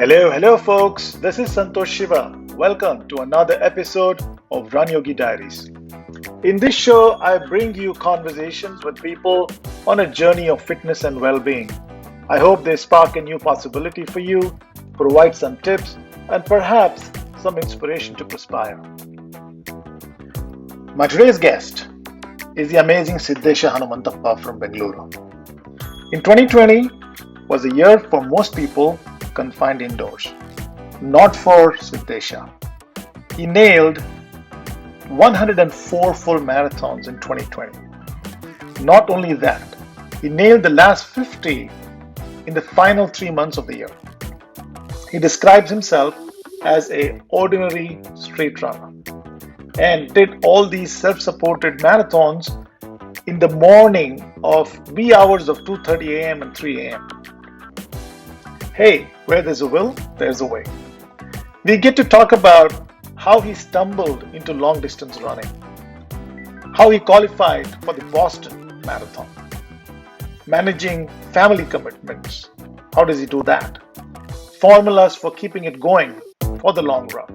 Hello, folks. This is Santosh Shiva. Welcome to another episode of RunYogi Diaries. In this show, I bring you conversations with people on a journey of fitness and well being. I hope they spark a new possibility for you, provide some tips, and perhaps some inspiration to perspire. My today's guest is the amazing Siddesha Hanumanthappa from Bengaluru. In 2020 was a year for most people confined indoors. Not for Siddesha. He nailed 104 full marathons in 2020. Not only that, he nailed the last 50 in the final 3 months of the year. He describes himself as an ordinary street runner and did all these self-supported marathons in the morning of wee hours of 2:30 a.m. and 3 a.m. Hey, where there's a will, there's a way. We get to talk about how he stumbled into long distance running, how he qualified for the Boston Marathon, managing family commitments. How does he do that? Formulas for keeping it going for the long run,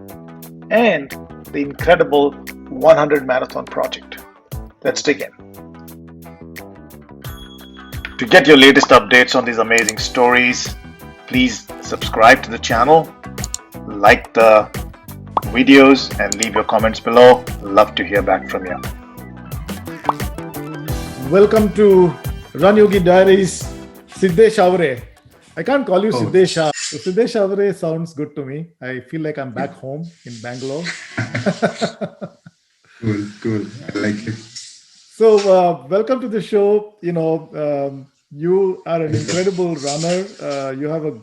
and the incredible 100 Marathon project. Let's dig in. To get your latest updates on these amazing stories, please subscribe to the channel, like the videos, and leave your comments below. Love to hear back from you. Welcome to RunYogi Diaries, Siddesha Hanumanthappa. I can't call you Siddesha. So Siddesha Hanumanthappa sounds good to me. I feel like I'm back home in Bangalore. Cool. I like it. So welcome to the show. You are an incredible runner. You have a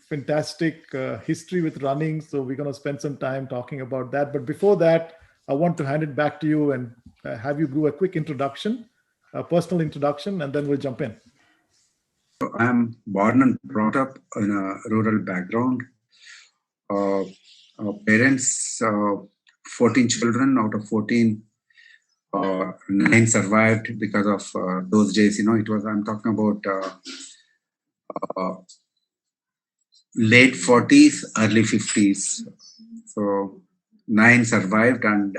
fantastic history with running. So we're going to spend some time talking about that. But before that, I want to hand it back to you and have you do a quick introduction, a personal introduction, and then we'll jump in. I'm born and brought up in a rural background. Parents, 14 children out of 14, 9 survived because of those days. I'm talking about late 40s, early 50s. So 9 survived, and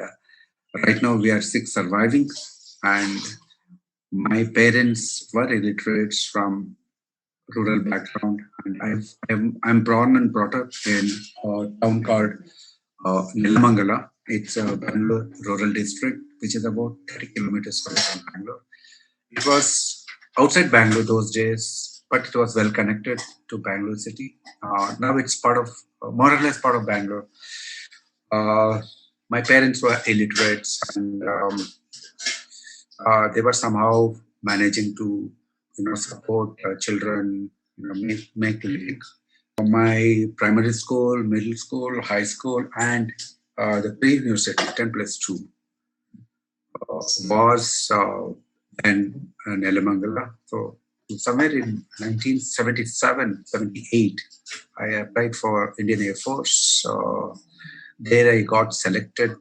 right now we are 6 surviving. And my parents were illiterates from rural background, and I'm born and brought up in a town called Nelamangala. It's a Bangalore rural district, which is about 30 kilometers away from Bangalore. It was outside Bangalore those days, but it was well connected to Bangalore city. Now it's more or less part of Bangalore. My parents were illiterates, and they were somehow managing to support children, make living. My primary school, middle school, high school, and the pre-university 10+2 was in Nelamangala. So somewhere in 1977-78, I applied for Indian Air Force. There I got selected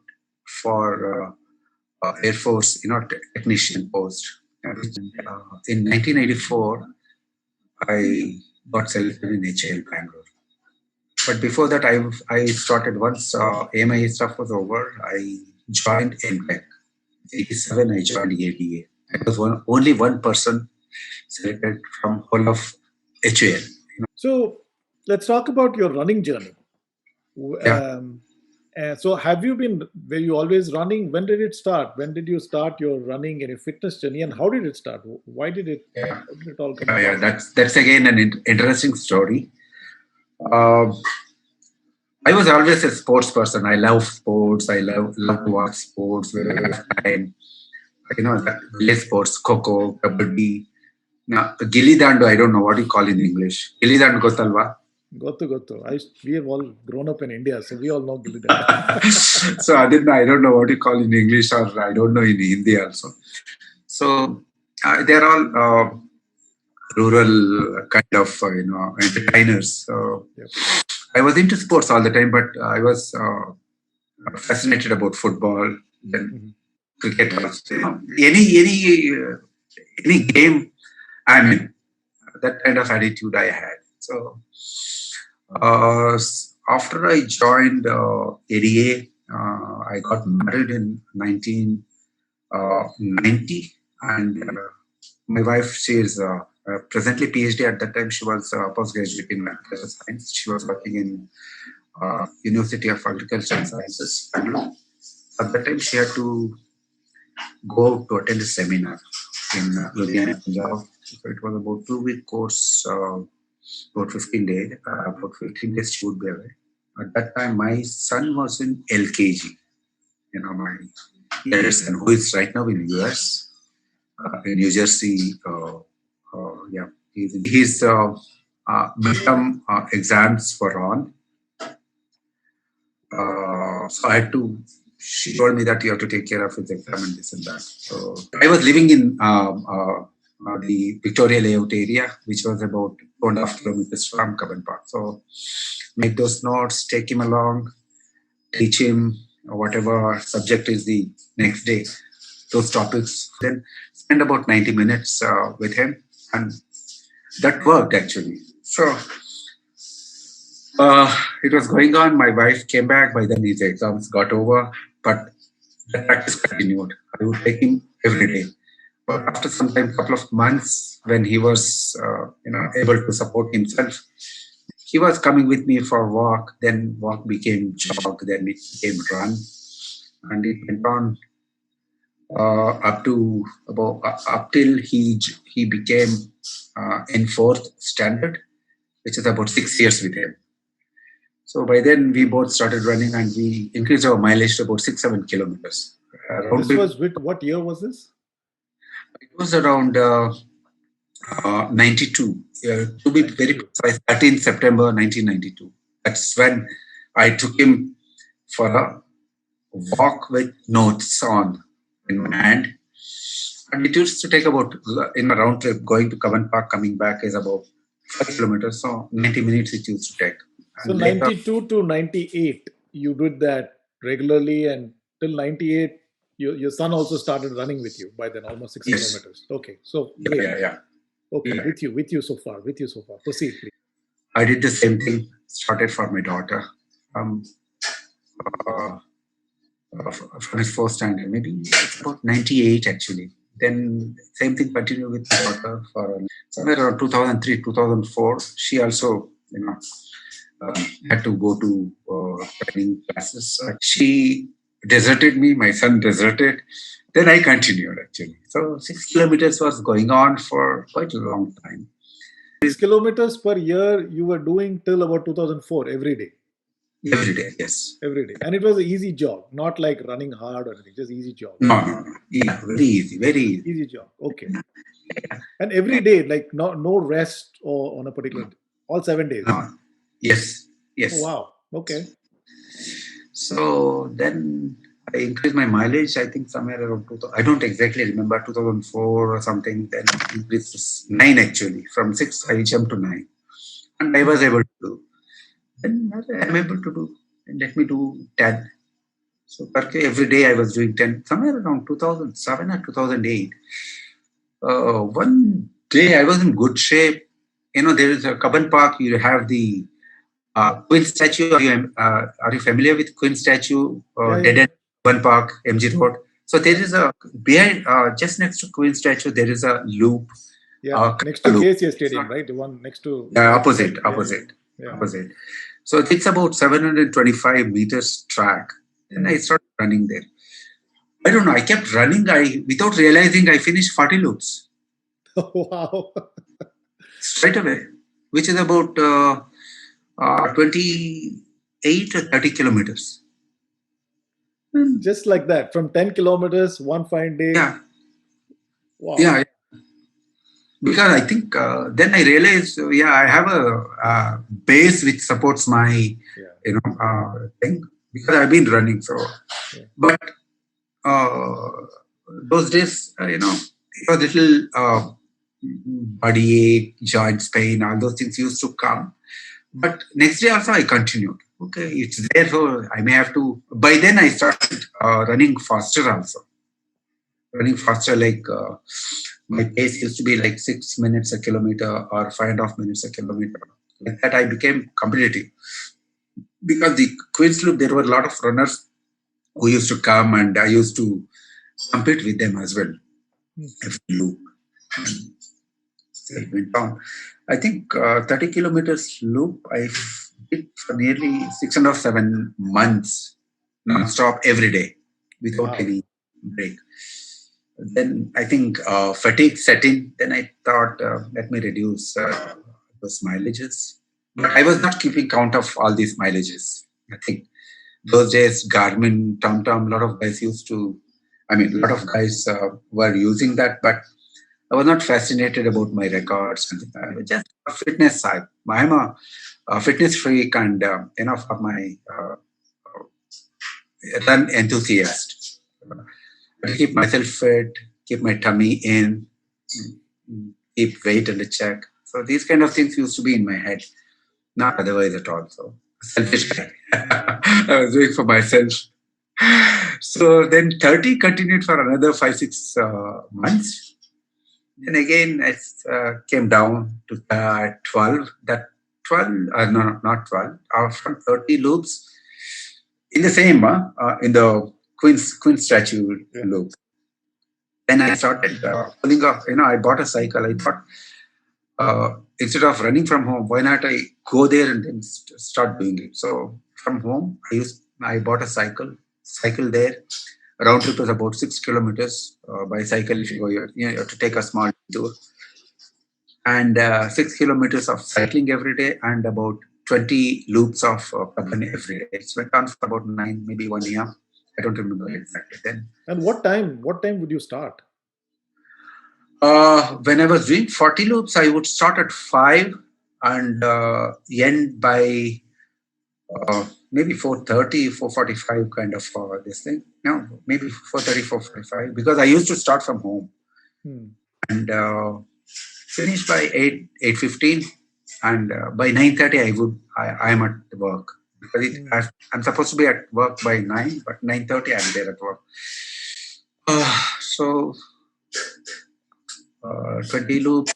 for Air Force, technician post. In 1984, I got selected in HAL Bangalore. But before that, I started once AMI stuff was over. I joined MTech. 87, I joined ADA. I was only one person selected from whole of HAL. So let's talk about your running journey. Yeah. So were you always running? When did it start? When did you start your running and your fitness journey, and how did it start? How did it all come about? Yeah, that's again an interesting story. I was always a sports person. I love sports. I love to watch sports. Time, village sports, Coco, Kabaddi. Now, Gilli Dandu, I don't know what you call in English. Gilli Dandu Gotalva. Gotu. We have all grown up in India, so we all know Gilli Dandu. So I don't know what you call in English, or I don't know in Hindi also. So they're all rural kind of entertainers. So Yep. I was into sports all the time, but I was fascinated about football, then cricket also. Any game I'm in. That kind of attitude I had. So After I joined ADA, I got married in 1990, and my wife, she is presently PhD. At that time, she was postgraduate in agricultural science. She was working in University of Agriculture and Sciences, Bangalore. At that time, she had to go to attend a seminar in Ludhiana, Punjab. So it was about 2-week course, about 15 days. About 15 days she would be away. At that time, my son was in LKG. My eldest son, who is right now in US, in New Jersey. Yeah, his midterm exams were on. So I had to. She told me that you have to take care of his exam and this and that. So I was living in the Victoria Layout area, which was about 2.5 kilometers from Cubbon Park. So make those notes, take him along, teach him whatever subject is the next day, those topics. Then spend about 90 minutes with him, and that worked actually. So it was going on. My wife came back. By then his exams got over, but the practice continued. I would take him every day. But after some time, couple of months, when he was able to support himself, he was coming with me for a walk. Then walk became jog. Then it became run, and it went on up till he became in 4th standard, which is about 6 years with him. So by then we both started running, and we increased our mileage to about 6-7 kilometers. This was what year was this? It was around 92. To be very precise, 13 September 1992. That's when I took him for a walk with notes on in my hand. And it used to take about, in a round trip, going to Cubbon Park, coming back is about 5 kilometers. So 90 minutes it used to take. So 92 to 98, you did that regularly, and till 98, your son also started running with you by then, almost 6 kilometers. Okay, so great. Yeah. Okay, yeah. With you so far. Proceed, please. I did the same thing. Started for my daughter. From his 4th standard, maybe it's about 98 actually. Then same thing continued with my daughter for somewhere around 2003, 2004. She also, had to go to training classes. She deserted me. My son deserted. Then I continued actually. So 6 kilometers was going on for quite a long time. 6 kilometers per year you were doing till about 2004 every day. Every day, yes. Every day. And it was an easy jog, not like running hard or anything, just easy jog. No. Yeah, very easy. Easy jog. Okay. And every day, like no rest or on a particular day, all 7 days. Yes. Oh, wow. Okay. So then I increased my mileage, I think somewhere around 2000. I don't exactly remember, 2004 or something. Then I increased to 9 actually. From 6, I jumped to 9. And I was able to do. Then I'm able to do. And let me do 10. So every day I was doing 10. Somewhere around 2007 or 2008. One day I was in good shape. There is a Cubbon Park. You have the Queen statue. Are you familiar with Queen statue? Dead end Cubbon Park, MG Road. So there is a behind, just next to Queen statue, there is a loop. Yeah, next to KCA Stadium, right? The one next to. Opposite. Yeah. Opposite. So it's about 725 meters track. And I started running there. I don't know. I kept running. Without realizing, I finished 40 loops. Wow. Straight away, which is about 28 or 30 kilometers. Just like that, from 10 kilometers, one fine day. Yeah. Wow. Yeah. Because I think then I realized, I have a base which supports my, thing. Because I've been running, so. Yeah. But those days, it was little body ache, joints pain, all those things used to come. But next day also I continued. Okay, it's there, so I may have to. By then I started running faster also. Running faster, like my pace used to be like 6 minutes a kilometer or 5.5 minutes a kilometer. Like that, I became competitive. Because the Queen's Loop, there were a lot of runners who used to come, and I used to compete with them as well. Every loop. And so it went on. I think 30 kilometers loop I did for nearly 6.5 7 months, non-stop every day without any break. Then I think fatigue set in. Then I thought, let me reduce those mileages. But I was not keeping count of all these mileages. I think those days, Garmin, TomTom, a lot of guys a lot of guys were using that, but I was not fascinated about my records. I was just a fitness side. I'm a fitness freak, and for my run enthusiast. To keep myself fit, keep my tummy in, keep weight under check. So these kind of things used to be in my head, not otherwise at all. So selfish guy. I was doing for myself. So then 30 continued for another 5-6 months. Then again, I came down to 12. That 12, no, not 12. From 30 loops in the same, in the Queen's statue loop. Then I started pulling off. I bought a cycle. I thought instead of running from home, why not I go there and then start doing it? So from home, I bought a cycle there. Round trip was about 6 kilometers by cycle. If you go, you have to take a small tour. And 6 kilometers of cycling every day, and about 20 loops of running every day. It went on for about 9, maybe 1 year. I don't remember exactly then. And what time would you start? When I was doing 40 loops, I would start at 5 and end by maybe 4:30, 4:45 kind of this thing. No, maybe 4:30, 4:45, because I used to start from home and finish by 8:15, and by 9:30 I'm at work. Because I'm supposed to be at work by 9, but 9:30 I'm there at work. So 20 loops.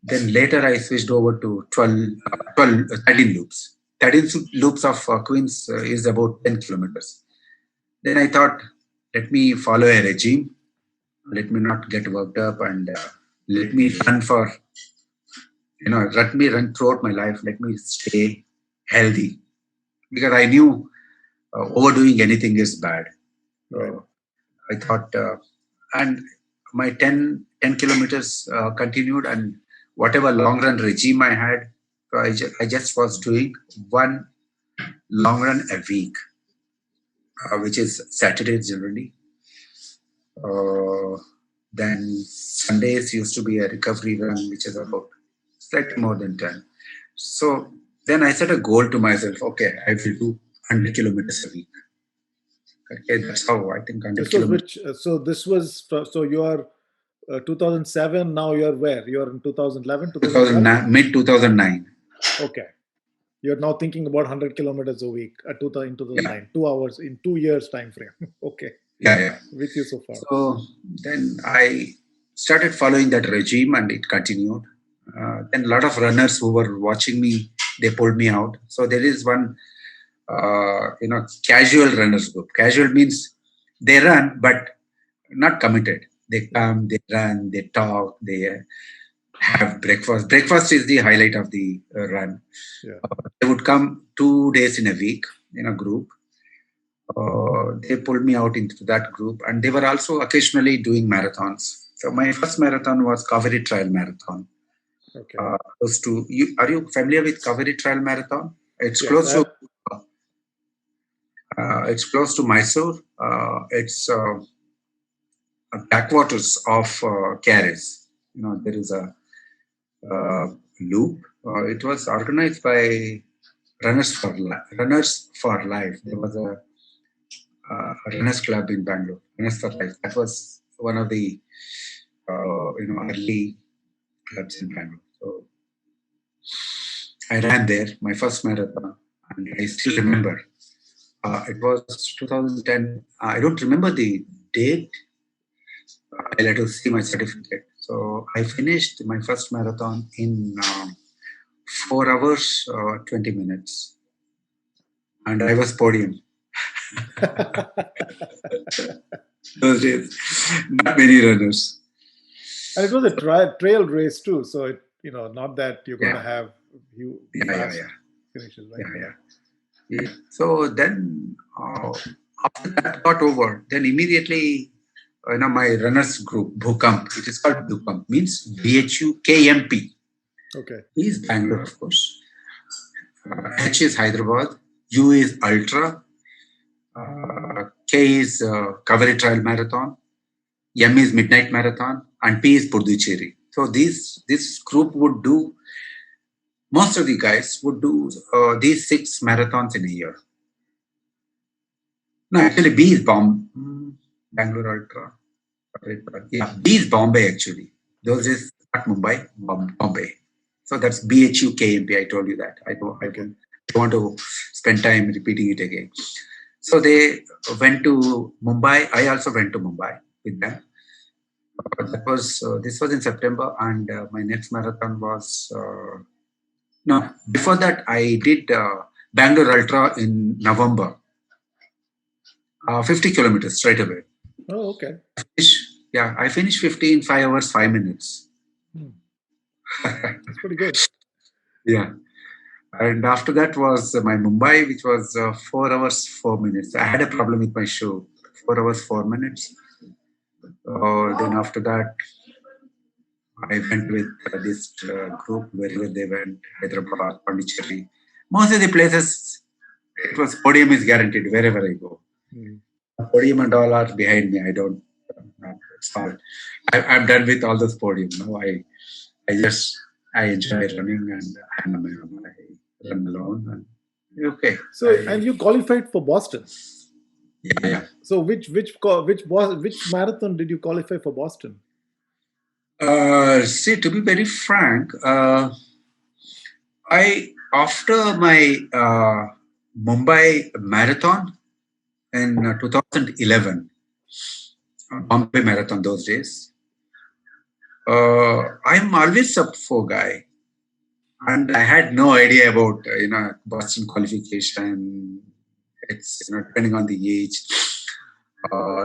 Then later I switched over to 13 loops. 13 loops of Queens is about 10 kilometers. Then I thought, let me follow a regime. Let me not get worked up, and let me run let me run throughout my life. Let me stay healthy. Because I knew overdoing anything is bad. I thought, and my 10 kilometers continued, and whatever long run regime I had, so I just was doing one long run a week, which is Saturdays generally. Then Sundays used to be a recovery run, which is about slightly more than 10. So then I set a goal to myself. Okay, I will do 100 kilometers a week. Okay, that's how I think 100 kilometers. So this was, so you are 2007. Now you are where? You are in 2011, 2009, mid 2009. Okay. You're now thinking about 100 kilometers a week in 2009, 2 hours in 2 years time frame. Okay. Yeah. With you so far. So then I started following that regime, and it continued. Then a lot of runners who were watching me, they pulled me out. So there is one, casual runners group. Casual means they run, but not committed. They come, they run, they talk, they have breakfast. Breakfast is the highlight of the run. Yeah. They would come 2 days in a week in a group. They pulled me out into that group, and they were also occasionally doing marathons. So my first marathon was Kaveri Trail Marathon. Okay. Are you familiar with Kaveri Trail Marathon? It's close to Mysore. It's backwaters of Caris. There is a loop. It was organized by Runners for Life. There was a runners club in Bangalore. Runners for Life. That was one of the early clubs in Bangalore. So I ran there, my first marathon, and I still remember. It was 2010. I don't remember the date. I'll have to see my certificate. So I finished my first marathon in 4 hours, 20 minutes. And I was podium. Those days, not many runners. And it was a trail race too, so it, not that you're going to have fast finishes, right? Yeah. So then, after that got over, then immediately, my runners group, BHUKMP, it is called BHUKMP, means BHUKMP. Okay. He is Bangalore, of course. H is Hyderabad. U is Ultra. K is Kaveri Trail Marathon. M is Midnight Marathon. And P is Puducherry. So this group would do, most of the guys would do these 6 marathons in a year. No, actually B is Bangalore Ultra. Yeah, B is Bombay actually. Those is not Mumbai, Bombay. So that's BHUKMP. I told you that. I don't want to spend time repeating it again. So they went to Mumbai. I also went to Mumbai with them. This was in September, and my next marathon was before that I did Bangalore Ultra in November. 50 kilometers straight away. Oh, okay. I finished 50 in 5 hours, 5 minutes. That's pretty good. Yeah. And after that was my Mumbai, which was 4 hours, 4 minutes. I had a problem with my shoe. 4 hours, 4 minutes. Then after that, I went with this group wherever they went, Hyderabad, Pondicherry. Most of the places, it was podium is guaranteed wherever I go. Podium and all are behind me. I don't. It's fine. I'm done with all those podium. No, I enjoy running, and I run alone. And okay. So and you qualified for Boston. Yeah. So which marathon did you qualify for Boston? See, to be very frank, after my Mumbai marathon in 2011, Bombay marathon those days, I'm always up for guy, and I had no idea about Boston qualification. It's depending on the age,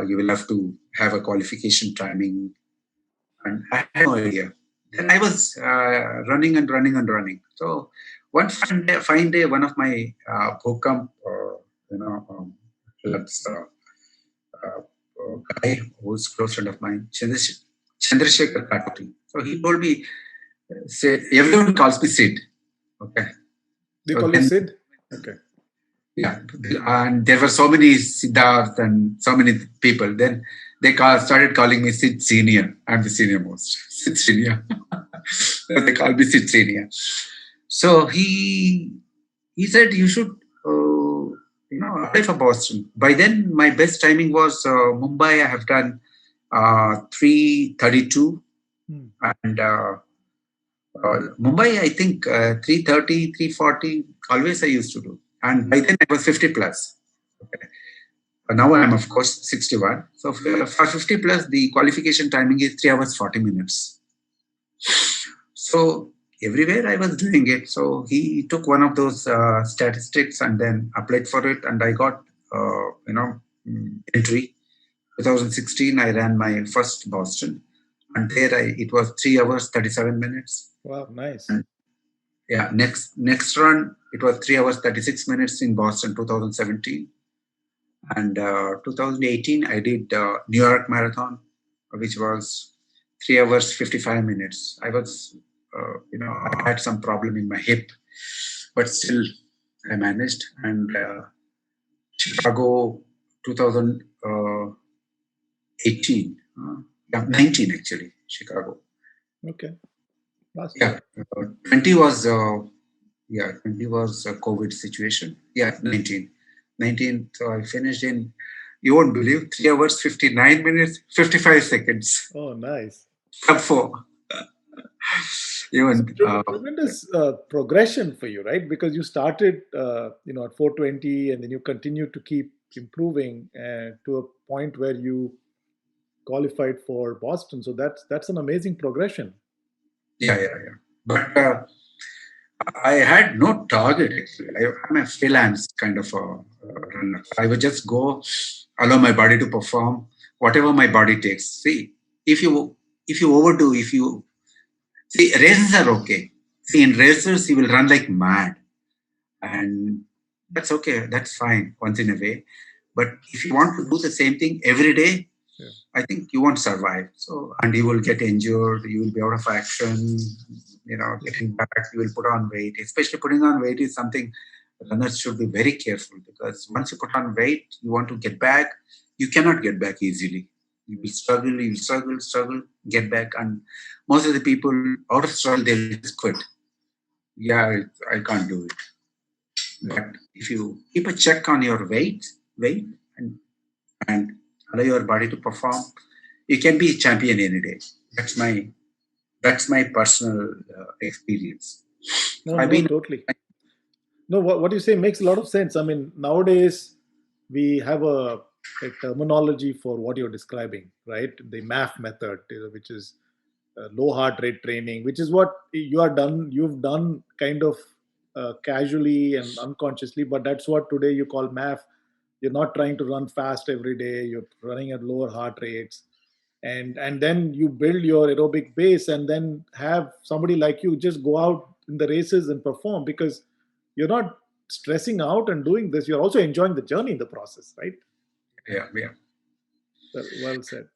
you will have to have a qualification timing, and I had no idea. Then I was running. So one fine day, one of my BHUKMP, clubs guy who's a close friend of mine, Chandrasekhar Katuri. So he told me, everyone calls me Sid. Okay. They call you Sid? Okay. Yeah. And there were so many Siddharth and so many people. Then they started calling me Sid Senior. I'm the senior most. Sid Senior. They call me Sid Senior. So he said, you should apply for Boston. By then, my best timing was Mumbai. I have done 3:32, and Mumbai, I think 3:30, 3:40. Always I used to do, and by then I was 50 plus. Okay. Now I am, of course, 61. So for 50 plus, the qualification timing is 3 hours 40 minutes. So everywhere I was doing it. So he took one of those statistics and then applied for it, and I got entry. 2016, I ran my first Boston, and there it was 3 hours 37 minutes. Wow, nice. And next run it was 3 hours 36 minutes in Boston, 2017, and 2018 I did New York Marathon, which was 3 hours 55 minutes. I was I had some problem in my hip, but still I managed. And Chicago 2018, 19 actually, Chicago. Okay. Last 20 was 20 was a COVID situation. 19. So I finished in, you won't believe, 3 hours 59 minutes 55 seconds. Oh, nice. Sub 4. Tremendous progression for you, right? Because you started at 420, and then you continued to keep improving to a point where you qualified for Boston. So that's an amazing progression. Yeah. But I had no target actually. I'm a freelance kind of a runner. I would just go, allow my body to perform whatever my body takes. See, if you overdo, if you see races are okay. See, in races you will run like mad, and that's okay. That's fine once in a way. But if you want to do the same thing every day, Yeah. I think you won't survive. So, and you will get injured. You will be out of action. Getting back, you will put on weight. Especially putting on weight is something runners should be very careful, because once you put on weight, you want to get back. You cannot get back easily. You will struggle. You will struggle, get back. And most of the people out of struggle, they'll just quit. Yeah, I can't do it. But if you keep a check on your weight, and allow your body to perform, you can be a champion any day. That's my personal experience. No, I've no, been totally. No, what you say makes a lot of sense. I mean, nowadays we have a terminology for what you're describing, right? The MAF method, which is low heart rate training, which is what you've done kind of casually and unconsciously, but that's what today you call MAF. You're not trying to run fast every day. You're running at lower heart rates, and then you build your aerobic base, and then have somebody like you just go out in the races and perform, because you're not stressing out and doing this. You're also enjoying the journey in the process, right? yeah. Well said.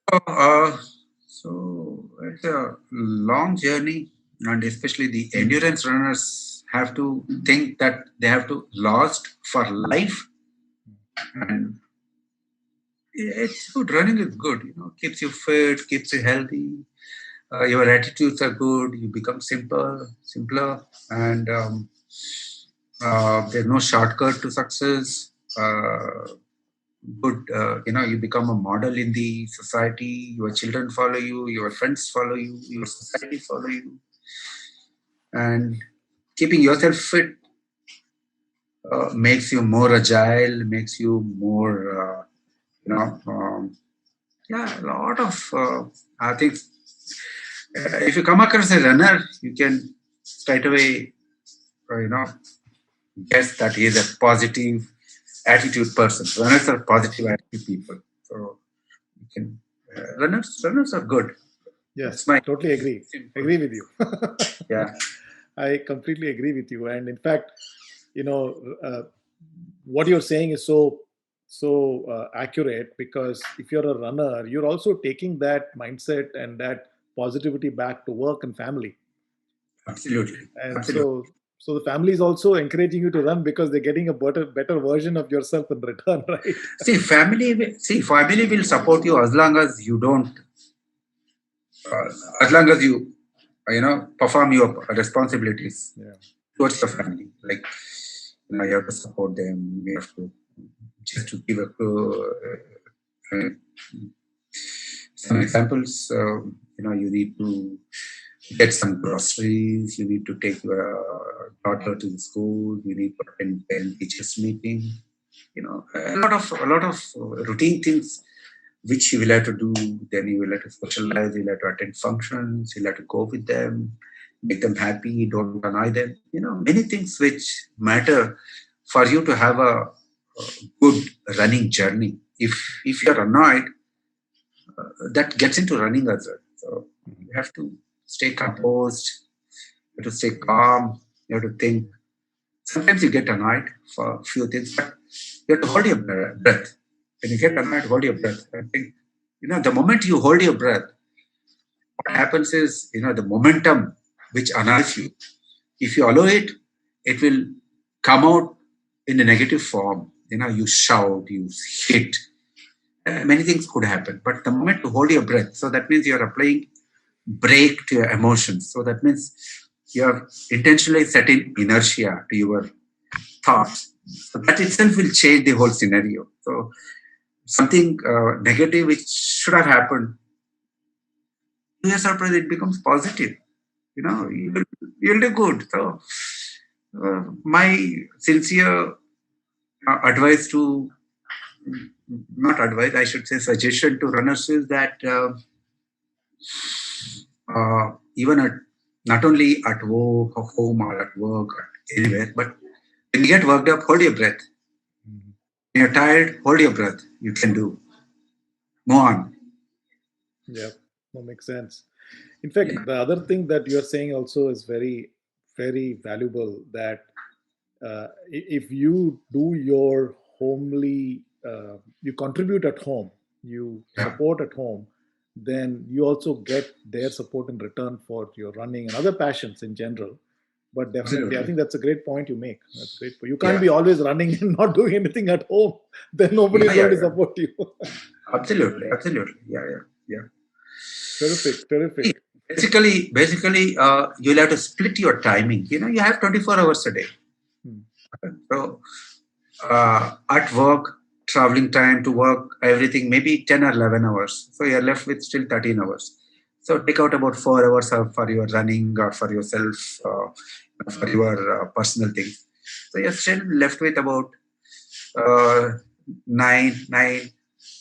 So it's a long journey, and especially the endurance runners have to think that they have to last for life. And it's good. Running is good. Keeps you fit, keeps you healthy. Your attitudes are good. You become simpler, and there's no shortcut to success. Good, you become a model in the society. Your children follow you. Your friends follow you. Your society follow you. And keeping yourself fit makes you more agile. Makes you more, yeah, a lot of. I think if you come across a runner, you can straight away, guess that he is a positive attitude person. Runners are positive attitude people. So you can runners are good. Yes, That's my totally agree. simple. Agree with you. Yeah. I completely agree with you. And in fact, what you're saying is so accurate, because if you're a runner, you're also taking that mindset and that positivity back to work and family. Absolutely. And Absolutely. so the family is also encouraging you to run, because they're getting a better version of yourself in return, right? Family will support you as long as you don't, as long as you, perform your responsibilities Yeah. towards the family. Like, you have to support them. You have to just to give uh, some examples. You need to get some groceries. You need to take your daughter to the school. You need to attend parent teachers meeting. A lot of routine things which you will have to do. Then you will have to socialize. You will have to attend functions. You will have to go with them, make them happy. Don't annoy them. Many things which matter for you to have a good running journey. If you're annoyed, that gets into running as well. So you have to stay composed. You have to stay calm. You have to think. Sometimes you get annoyed for a few things, but you have to hold your breath. When you get annoyed, hold your breath. I think, the moment you hold your breath, what happens is, the momentum which annoys you, if you allow it, it will come out in a negative form. You shout, you hit. Many things could happen. But the moment you hold your breath, so that means you're applying brake to your emotions. So that means you're intentionally setting inertia to your thoughts. So that itself will change the whole scenario. So something negative which should have happened, you're surprised it becomes positive. You'll do good. So my sincere advice to, not advice, I should say suggestion to runners is that even a not only at home or at work or anywhere, but when you get worked up, hold your breath. Mhm. When you're tired, hold your breath. You can do. Move on. Yeah, that makes sense. In fact, the other thing that you are saying also is very, very valuable. That if you do your homely, you contribute at home, you Yeah, support at home, then you also get their support in return for your running and other passions in general. But definitely, I absolutely. think that's a great point you make. That's great. You can't Yeah, be always running and not doing anything at home. Then nobody yeah, is going yeah, to yeah. support you. Absolutely, absolutely. Yeah, yeah, yeah. Terrific, See, terrific. basically, you'll have to split your timing. You have 24 hours a day. Hmm. So, at work, traveling time to work, everything, maybe 10 or 11 hours. So you're left with still 13 hours. So take out about 4 hours for your running or for yourself, for your personal things. So you're still left with about uh, 9,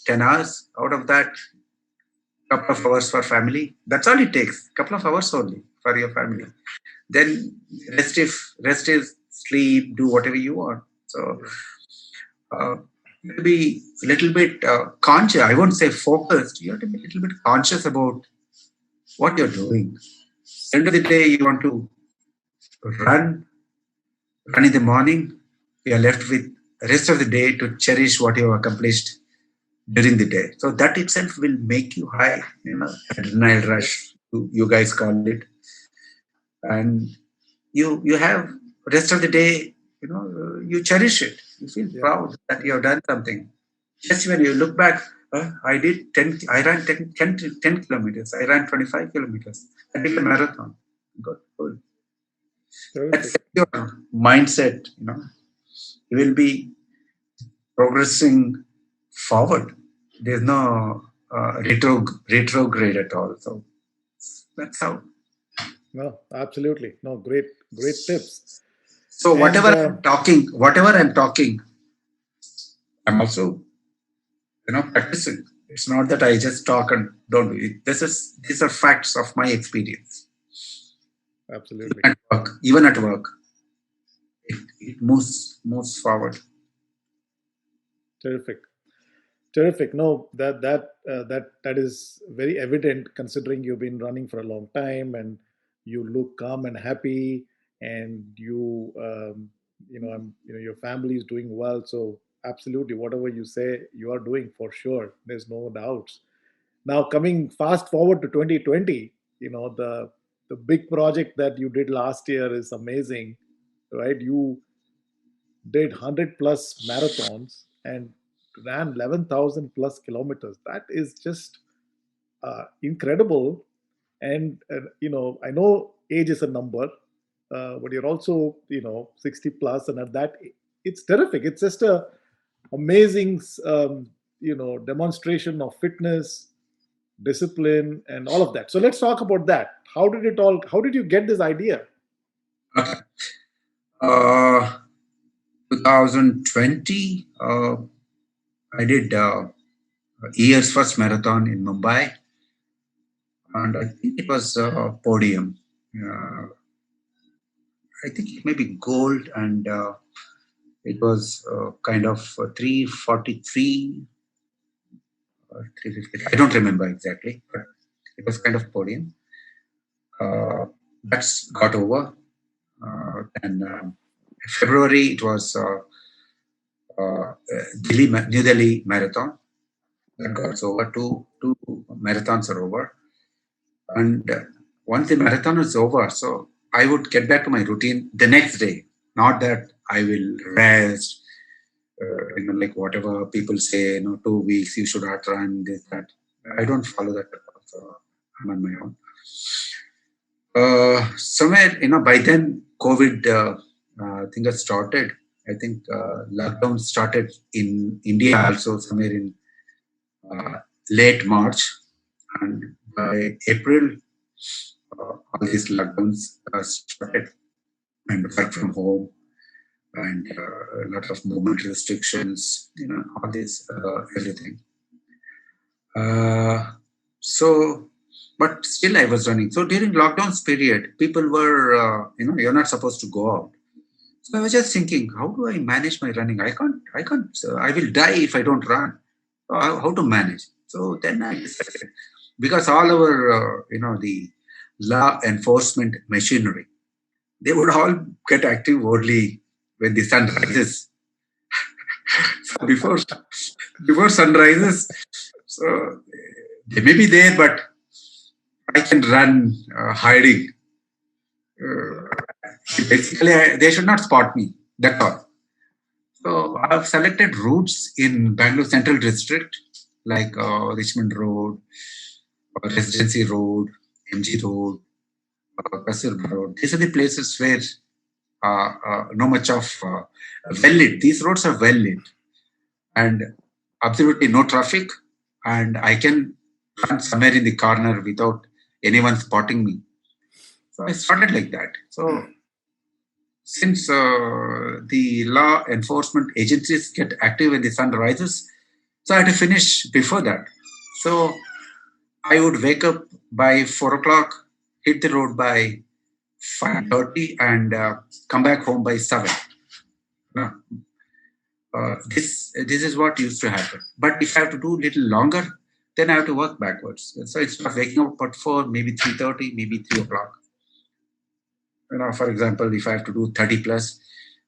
10 hours. Out of that, couple of hours for family. That's all it takes. Couple of hours only for your family. Then rest is sleep, do whatever you want. So Yeah. uh, you have to be a little bit conscious. I won't say focused. You have to be a little bit conscious about what you're doing. End of the day, you want to run, run in the morning. You are left with rest of the day to cherish what you have accomplished during the day. So that itself will make you high, adrenaline Yep. rush. You guys call it, and you have rest of the day. You cherish it. You feel Yeah. proud that you Yeah. have done something. Just when you look back, I did 10, I ran 10 kilometers, I ran 25 kilometers, I did a marathon. Good, good. That's Terrific. your mindset, you will be progressing forward. There's no retrograde at all. So that's how. No, absolutely. No, great, great tips. So And whatever I'm talking, I'm also, practicing. It's not that I just talk and don't do it. These are facts of my experience. absolutely. Even at work, it moves forward. Terrific. Terrific. No, that is very evident considering you've been running for a long time and you look calm and happy, and your family is doing well. So absolutely, whatever you say, you are doing for sure. There's no doubts. Now coming fast forward to 2020, the big project that you did last year is amazing, right? You did 100 plus marathons and ran 11,000 plus kilometers. That is just incredible. And I know age is a number, but you're also 60 plus, and at that, it's terrific. It's just a amazing demonstration of fitness, discipline, and all of that. So let's talk about that. How did you get this idea? Okay. Uh, 2020, I did year's first marathon in Mumbai, and I think it was podium. Uh, I think it may be gold, and it was kind of 343 or 350. I don't remember exactly, but it was kind of podium. That's got over. And February, it was New Delhi marathon. That got over. Two marathons are over. And once the marathon is over, so I would get back to my routine the next day. Not that I will rest, like whatever people say, 2 weeks you should not run this, that. I don't follow that at all. So I'm on my own. Somewhere, by then, COVID thing has started. I think lockdown started in India also somewhere in uh, late March, and by April, all these lockdowns started, and work from home, and a lot of movement restrictions, all this, everything. So but still I was running. So during lockdowns period, people were, you're not supposed to go out. So I was just thinking, how do I manage my running? I can't, I will die if I don't run. How to manage? So then I decided, because all our, the law enforcement machinery, they would all get active only when the sun rises. So before sun rises, so they may be there, but I can run hiding. Basically, they should not spot me. That's all. So I've selected routes in Bangalore Central District, like Richmond Road, Residency Road, MG Road, Kasturba Road. These are the places where no much of well lit. These roads are well lit, and absolutely no traffic, and I can run somewhere in the corner without anyone spotting me. So I started like that. So since the law enforcement agencies get active when the sun rises, so I had to finish before that. So I would wake up by 4 o'clock, hit the road by 5:30, and come back home by 7. This is what used to happen. But if I have to do a little longer, then I have to work backwards. So instead of waking up at 4, maybe 3:30, maybe 3 o'clock. For example, if I have to do 30 plus,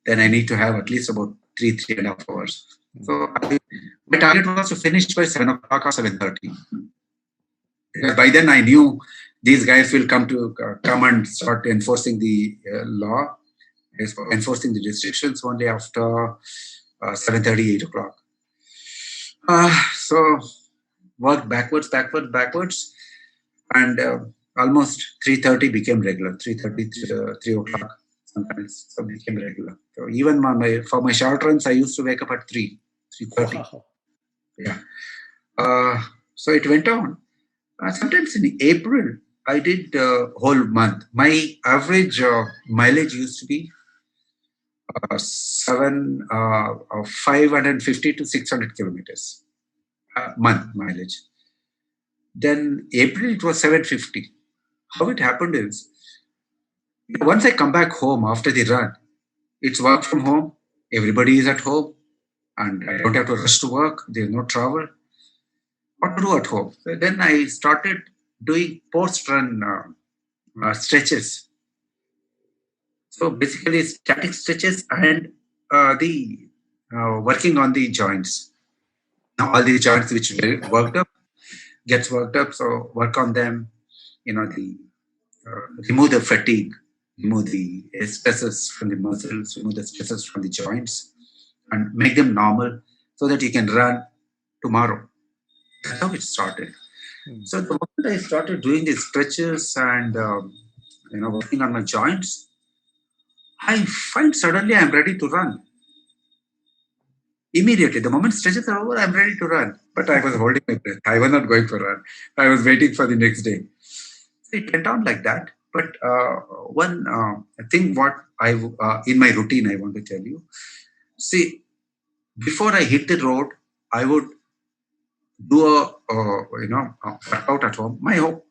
then I need to have at least about 3.5 hours. So my target was to finish by 7 o'clock or 7:30. By then I knew these guys will come and start enforcing the law, enforcing the restrictions only after 7:30, 8 o'clock. So worked backwards, and almost 3:30 became regular. 3:30, 3 o'clock sometimes, so became regular. So even for my short runs, I used to wake up at 3:30. Wow. Yeah. So it went on. Sometimes in April, I did whole month. My average mileage used to be 550 to 600 kilometers month mileage. Then April it was 750. How it happened is, once I come back home after the run, it's work from home. Everybody is at home, and I don't have to rush to work. There's no travel. What to do at home? So then I started doing post-run stretches. So basically, static stretches and the working on the joints. Now all the joints which gets worked up. So work on them. Remove the fatigue, remove the stresses from the muscles, remove the stresses from the joints, and make them normal so that you can run tomorrow. That's how it started. So the moment I started doing these stretches and working on my joints, I find suddenly I'm ready to run. Immediately, the moment stretches are over, I'm ready to run. But I was holding my breath. I was not going for a run. I was waiting for the next day. So it went on like that. But one thing what in my routine I want to tell you. See, before I hit the road, I would do a workout at home, my own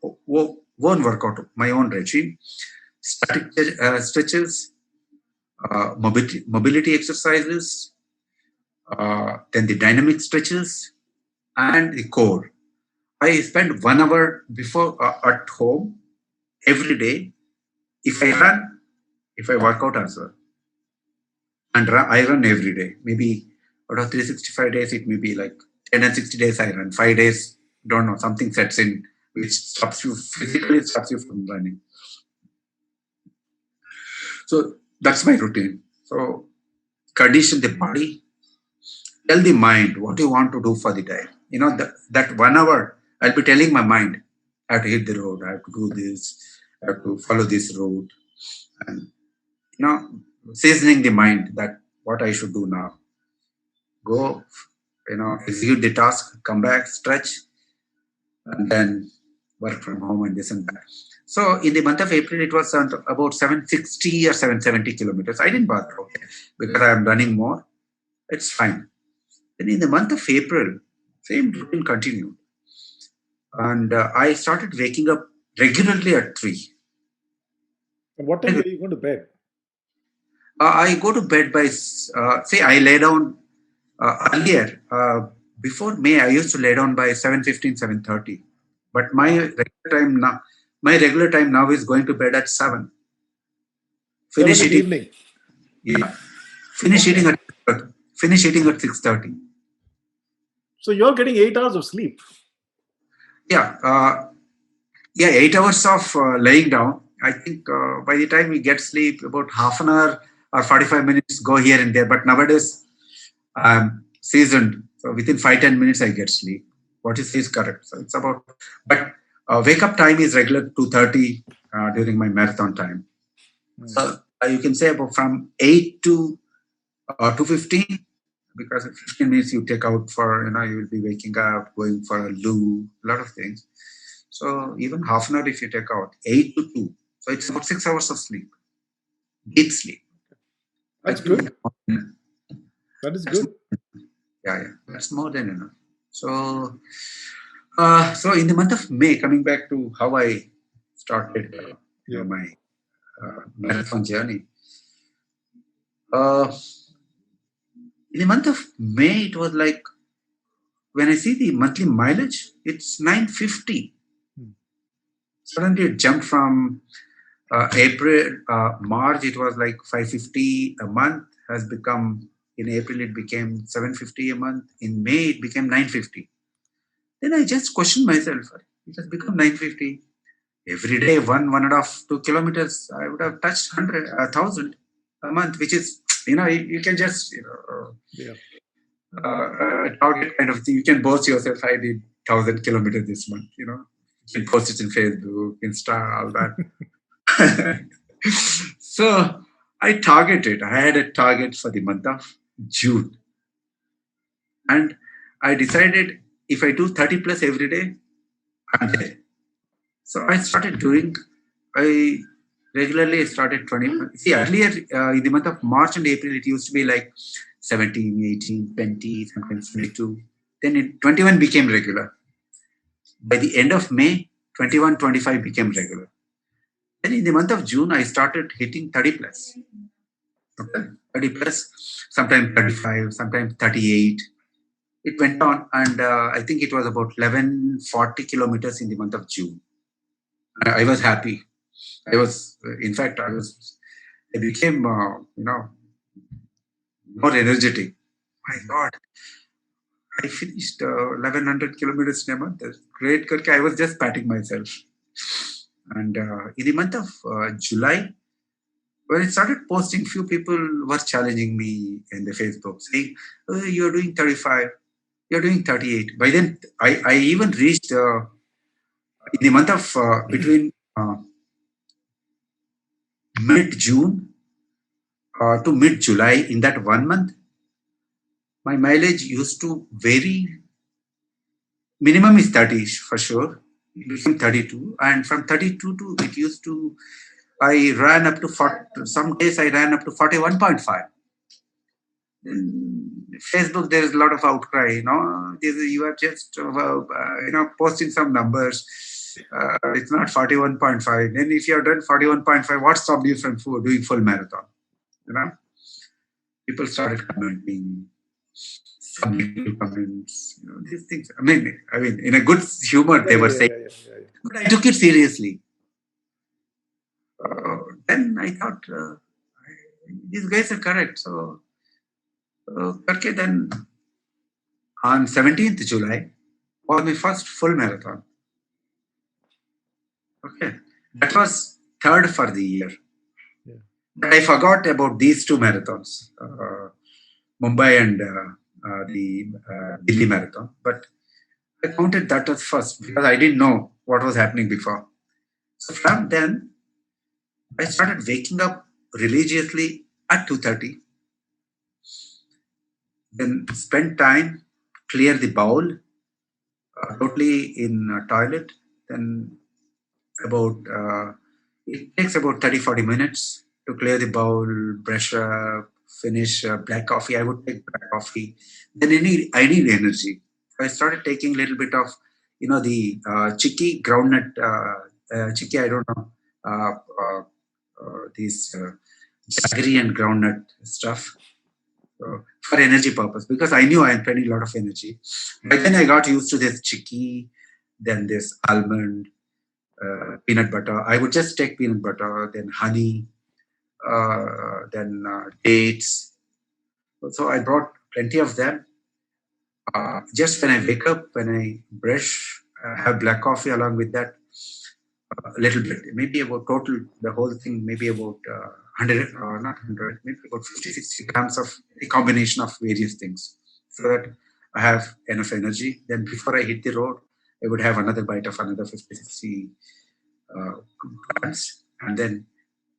workout, my own regime, static stretches, mobility exercises, then the dynamic stretches, and the core. I spend 1 hour before at home every day. If I run, if I work out as well, and I run every day. Maybe out of 365 days, it may be like 10 and 60 days I run. 5 days, don't know, something sets in which stops you physically, stops you from running. So that's my routine. So condition the body, tell the mind what you want to do for the day. That 1 hour, I'll be telling my mind, I have to hit the road, I have to do this, I have to follow this road. And, seasoning the mind that what I should do now. Go, execute the task, come back, stretch, and then work from home and this and that. So in the month of April, it was about 760 or 770 kilometers. I didn't bother, because I am running more. It's fine. Then in the month of April, same routine continued. And I started waking up regularly at 3. And what time are you going to bed? I go to bed by, say, I lay down earlier. Before May, I used to lay down by 7:15, 7:30. But my regular time now is going to bed at 7. 7 Finish in the eating. evening. Yeah. Finish eating at 6:30. So you're getting 8 hours of sleep. Yeah. 8 hours of laying down. I think by the time we get sleep, about half an hour or 45 minutes go here and there. But nowadays, I'm seasoned. So within 5-10 minutes, I get sleep. What you say is correct. So it's about, but wake up time is regular 2:30 during my marathon time. So you can say about from 8 to 2:15, because in 15 minutes you take out for, you will be waking up, going for a loo, a lot of things. So even half an hour if you take out, 8 to 2. So it's about 6 hours of sleep. Deep sleep. That's good. That is good. Yeah. That's more than enough. So, so in the month of May, coming back to how I started my marathon journey. In the month of May, it was like, when I see the monthly mileage, it's 950. Suddenly it jumped from March, it was like 550 a month, has become, in April, it became 750 a month. In May, it became 950. Then I just questioned myself, it has become 950. Every day, 1.5, 2 kilometers, I would have touched 1,000 a month, which is, you can just, target kind of thing. You can boast yourself, I did 1,000 kilometers this month, You can post it in Facebook, Insta, all that. So I had a target for the month of June. And I decided if I do 30 plus every day, I'm there. So I started I regularly started 20. See, earlier in the month of March and April, it used to be like 17, 18, 20, sometimes 22. Then 21 became regular. By the end of May, 21, 25 became regular. Then in the month of June, I started hitting 30 plus. Okay? 30 plus, sometimes 35, sometimes 38. It went on, and I think it was about 1140 kilometers in the month of June. I was happy. In fact, I became, more energetic. My God, I finished 1100 kilometers in a month. That's great. I was just patting myself. And in the month of July, when I started posting, few people were challenging me in the Facebook, saying, oh, you're doing 35, you're doing 38. By then, I even reached, in the month of, between mid-June to mid-July, in that 1 month, my mileage used to vary. Minimum is 30 for sure. It became 32. And from 32 to, it used to, I ran up to 40, some days I ran up to 41.5. Facebook, there is a lot of outcry, you are just, posting some numbers. It's not 41.5. Then if you have done 41.5, what stopped you from doing full marathon? People started commenting, some negative comments, these things. I mean, in a good humor, they were saying, but I took it seriously. Then I thought, these guys are correct. So, then on 17th July was my first full marathon. Okay, that was third for the year. Yeah. But I forgot about these two marathons, Mumbai and the Delhi marathon. But I counted that as first because I didn't know what was happening before. So from then, I started waking up religiously at 2:30. Then spend time, clear the bowl, totally in toilet. Then it takes about 30-40 minutes to clear the bowl, brush up, finish black coffee. I would take black coffee. Then I need energy. So I started taking a little bit of, the chicky groundnut chicky, I don't know, these jaggery and groundnut stuff for energy purpose, because I knew I am spending a lot of energy. But then I got used to this chicky, then this almond, peanut butter. I would just take peanut butter, then honey, then dates. So I brought plenty of them. Just when I wake up, when I brush, have black coffee along with that, a little bit, maybe about total, the whole thing, maybe about 100, or not 100, maybe about 50, 60 grams of a combination of various things, so that I have enough energy. Then before I hit the road, I would have another bite of another 50, 60 grams, and then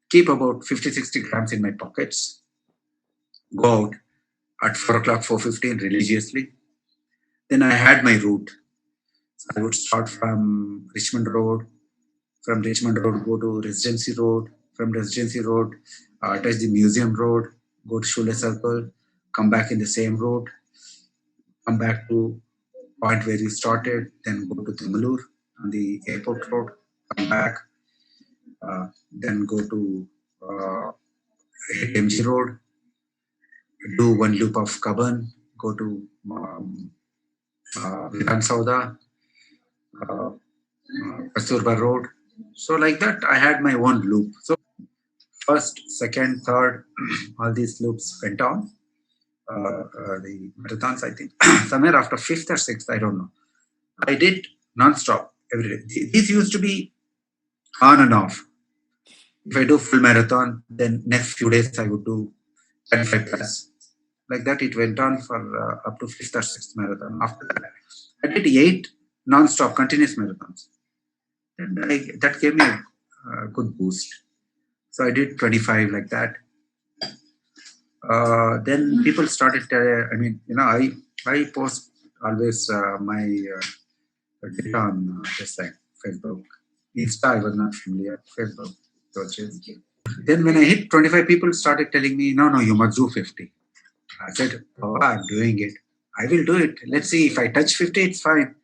keep about 50, 60 grams in my pockets, go out at 4 o'clock, 4:15 religiously. Then I had my route. So I would start from Richmond Road. From Richmond Road, go to Residency Road. From Residency Road, touch the Museum Road, go to Shule Circle, come back in the same road, come back to point where you started, then go to Timaloor on the airport road, come back, then go to hit MG Road, do one loop of Kaban, go to Viran Sauda, Kasturba Road. So like that, I had my own loop. So first, second, third, all these loops went on. The marathons, I think, somewhere after fifth or sixth, I don't know. I did non-stop every day. These used to be on and off. If I do full marathon, then next few days I would do 25 plus. Like that, it went on for up to fifth or sixth marathon. After that, I did 8 non-stop continuous marathons. And that gave me a good boost. So I did 25 like that. Then people started, I post always my data on this thing, Facebook. Insta, I was not familiar. Facebook. Then when I hit 25, people started telling me, no, you must do 50. I said, I'm doing it. I will do it. Let's see, if I touch 50, it's fine.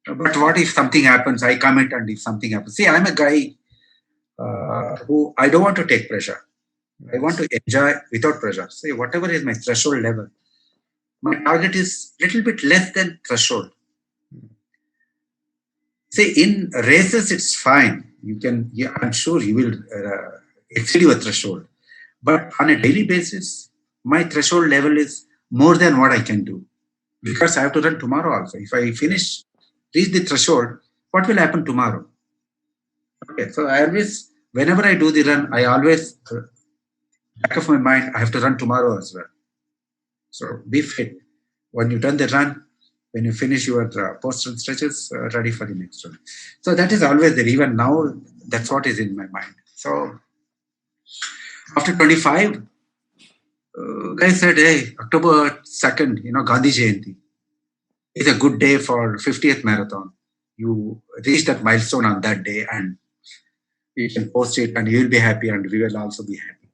But what if something happens? I commit, and if something happens. See, I'm a guy who I don't want to take pressure. I want to enjoy without pressure. See, whatever is my threshold level, my target is a little bit less than threshold. See, in races, it's fine. You can, I'm sure you will exceed your threshold. But on a daily basis, my threshold level is more than what I can do, because I have to run tomorrow also. If I reach the threshold, what will happen tomorrow? Okay, so I always, whenever I do the run, I always, back of my mind, I have to run tomorrow as well. So be fit. When you done the run, when you finish your post-run stretches, ready for the next run. So that is always there. Even now, that's what is in my mind. So after 25, guys said, hey, October 2nd, Gandhi Jayanti is a good day for 50th marathon. You reach that milestone on that day, and you can post it, and you will be happy, and we will also be happy.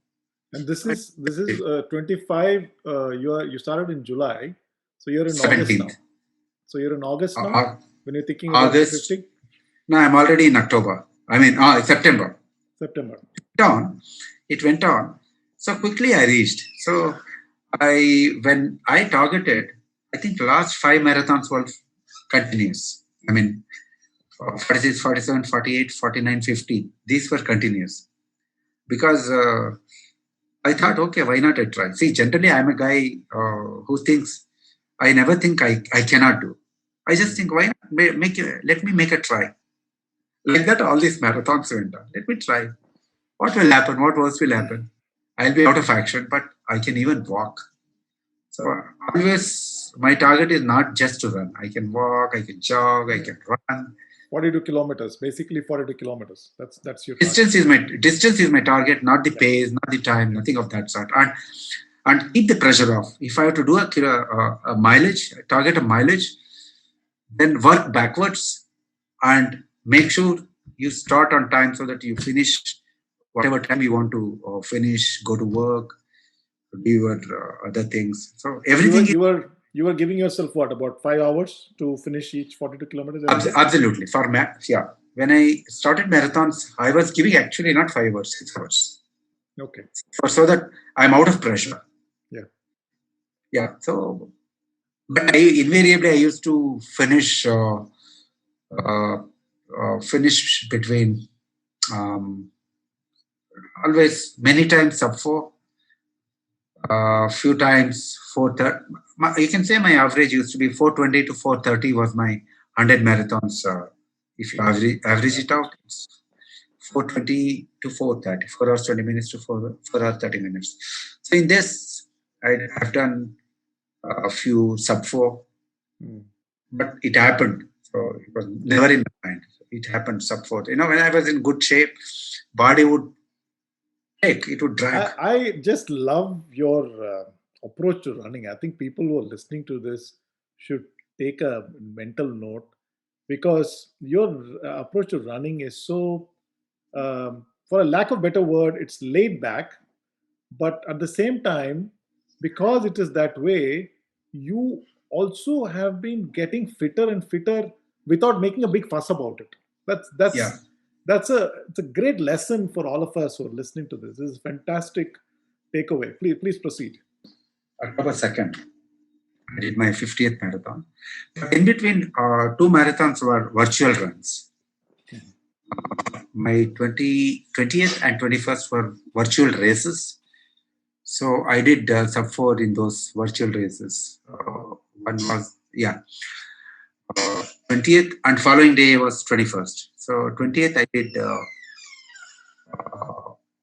And this is 25. You started in July, so you're in 17th. August now. So you're in August now. When you're thinking about August, 50. No, I'm already in October. September. It went on. So quickly I reached. So when I targeted, I think last 5 marathons were continuous. 46, 47, 48, 49, 50. These were continuous. Because I thought, okay, why not I try? See, generally I'm a guy who thinks, I never think I cannot do. I just think, why not let me make a try. Like that, all these marathons went on. Let me try. What will happen? What worse will happen? I'll be out of action, but I can even walk. So always, my target is not just to run. I can walk, I can jog, I can run. 42 kilometers, basically 42 kilometers. That's your distance target. Distance is my target, not the pace, not the time, nothing of that sort. And keep the pressure off. If I have to do a mileage, target a mileage, then work backwards and make sure you start on time so that you finish whatever time you want to finish, go to work, do your other things. So everything. You were giving yourself what, about 5 hours to finish each 42 kilometers? Absolutely. For max, yeah. when I started marathons, I was giving actually not 5 hours, 6 hours. Okay. So that I'm out of pressure. Yeah. Yeah. So, but invariably I used to finish between always many times sub 4, few times 4:30. You can say my average used to be 4:20 to 4:30 was my 100 marathons. If you average it out, it's 4:20 to 4:30, 4 hours 20 minutes to 4 hours 30 minutes. So in this, I've done a few sub 4, but it happened. So it was never in my mind. It happened sub 4. When I was in good shape, body would take, it would drag. I just love your approach to running. I think people who are listening to this should take a mental note, because your approach to running is so, for a lack of better word, it's laid back. But at the same time, because it is that way, you also have been getting fitter and fitter without making a big fuss about it. That's Yeah. it's a great lesson for all of us who are listening to this. This is a fantastic takeaway. Please proceed. October 2nd, I did my 50th marathon. But in between, 2 marathons were virtual runs. My 20th and 21st were virtual races. So I did sub 4 in those virtual races. One was, 20th, and following day was 21st. So 20th I did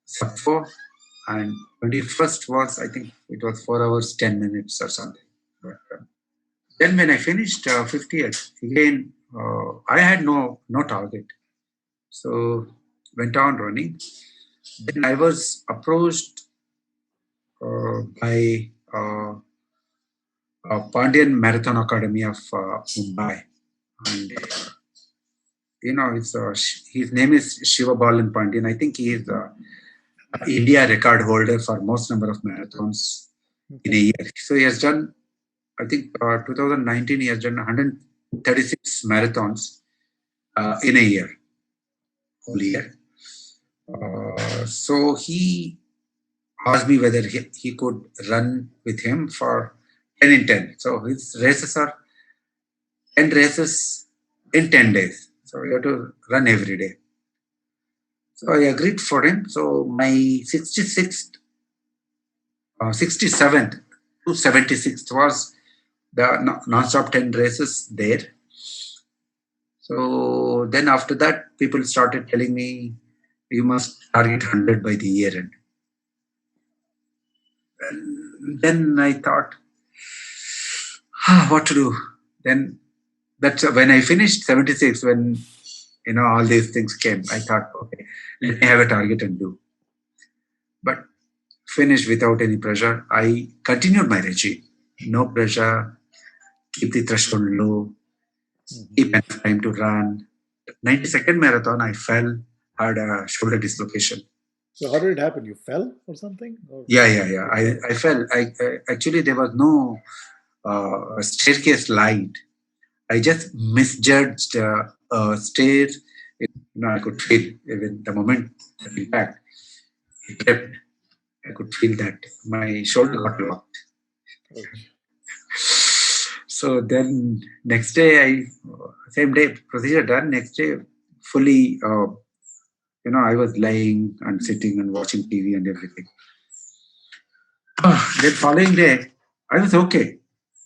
sub 4, and 21st was, I think it was 4 hours 10 minutes or something. But, then when I finished 50th, again, I had no target. So went on running. Then I was approached by Pandian Marathon Academy of Mumbai. And, his name is Shiva Balan Pandian. I think he is the India record holder for most number of marathons in a year. So he has done, I think 2019, he has done 136 marathons in a year, whole year. So he asked me whether he could run with him for 10 in 10. So his races are 10 races in 10 days. So you have to run every day. So I agreed for him. So my 67th to 76th was the non-stop 10 races there. So then after that, people started telling me, you must target 100 by the year end. And then I thought, what to do? Then that's when I finished 76, when all these things came, I thought, okay, let me have a target and do. But finished without any pressure. I continued my regime. No pressure, keep the threshold low, keep enough time to run. 92nd marathon, I fell, had a shoulder dislocation. So how did it happen? You fell or something? Or? Yeah. I fell. Actually, there was no staircase light. I just misjudged a stair. I could feel even the moment the impact it kept. I could feel that my shoulder got locked. Okay. So then next day, same day, procedure done. Next day, fully, I was lying and sitting and watching TV and everything. Then following day, I was okay,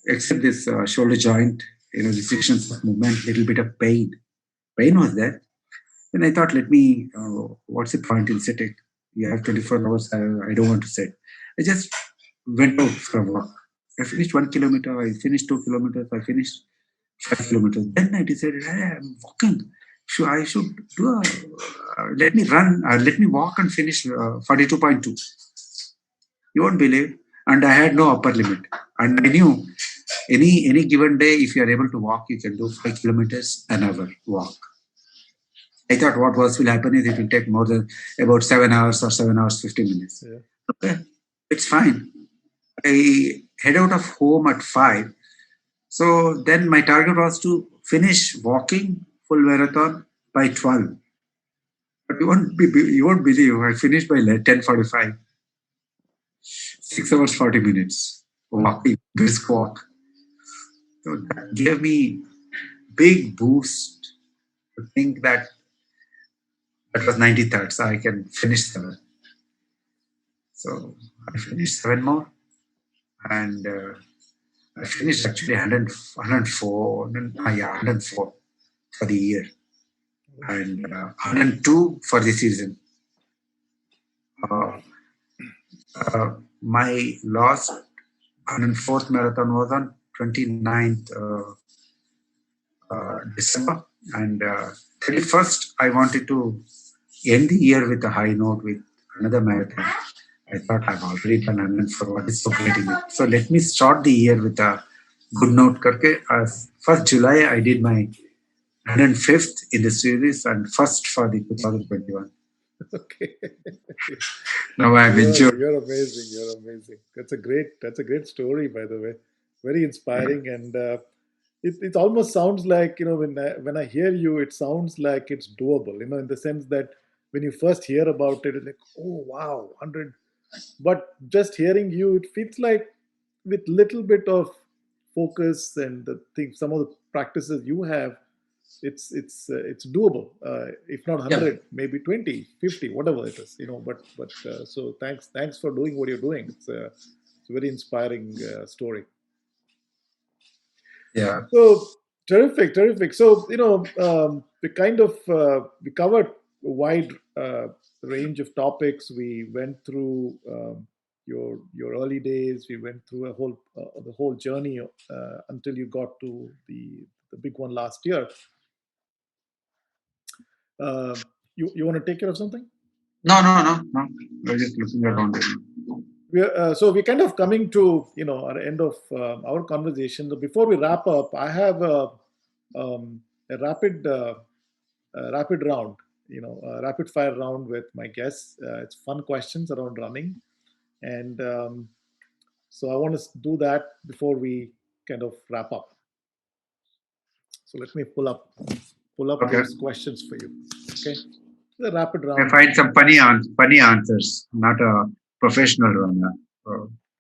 except this shoulder joint, restrictions of movement, little bit of pain. Pain was there. Then I thought, what's the point in sitting? You have 24 hours, I don't want to sit. I just went out for a walk. I finished 1 kilometer, I finished 2 kilometers, I finished 5 kilometers. Then I decided, hey, I'm walking. I should do let me run, let me walk and finish 42.2. You won't believe. And I had no upper limit. And I knew any given day, if you are able to walk, you can do 5 kilometers an hour walk. I thought what worse will happen is it will take more than about 7 hours or 7 hours, 50 minutes. Yeah. Okay, it's fine. I head out of home at 5. So then my target was to finish walking full marathon by 12. But you won't believe I finished by 10:45. 6 hours 40 minutes walking, brisk walk. So that gave me big boost to think that was 93rd, so I can finish 7. So I finished 7 more, and I finished actually 104, 104 for the year, and 102 for the season. My last 104th marathon was on 29th December, and 31st I wanted to end the year with a high note with another marathon. I thought I've already done 104. What is so great in it? So let me start the year with a good note. Karke, 1st July I did my 105th in the series and first for the 2021. Okay. Now I've enjoyed. You're amazing. You're amazing. That's a great story, by the way. Very inspiring, and it almost sounds like, when I hear you, it sounds like it's doable. In the sense that when you first hear about it, it's like, oh wow, 100. But just hearing you, it feels like with little bit of focus and the things, some of the practices you have, it's doable. If not 100, maybe 20, 50, whatever it is. But so thanks for doing what you're doing. It's a very inspiring story. Yeah. So terrific. So we covered a wide range of topics. We went through your early days. We went through the whole journey until you got to the big one last year. You want to take care of something? No. We're just looking around. So we're kind of coming to our end of our conversation. So before we wrap up, I have a rapid round, a rapid fire round with my guests. It's fun questions around running, and so I want to do that before we kind of wrap up. So let me pull up those questions for you. Okay, the rapid round. I find some funny answers. Not a professional runner.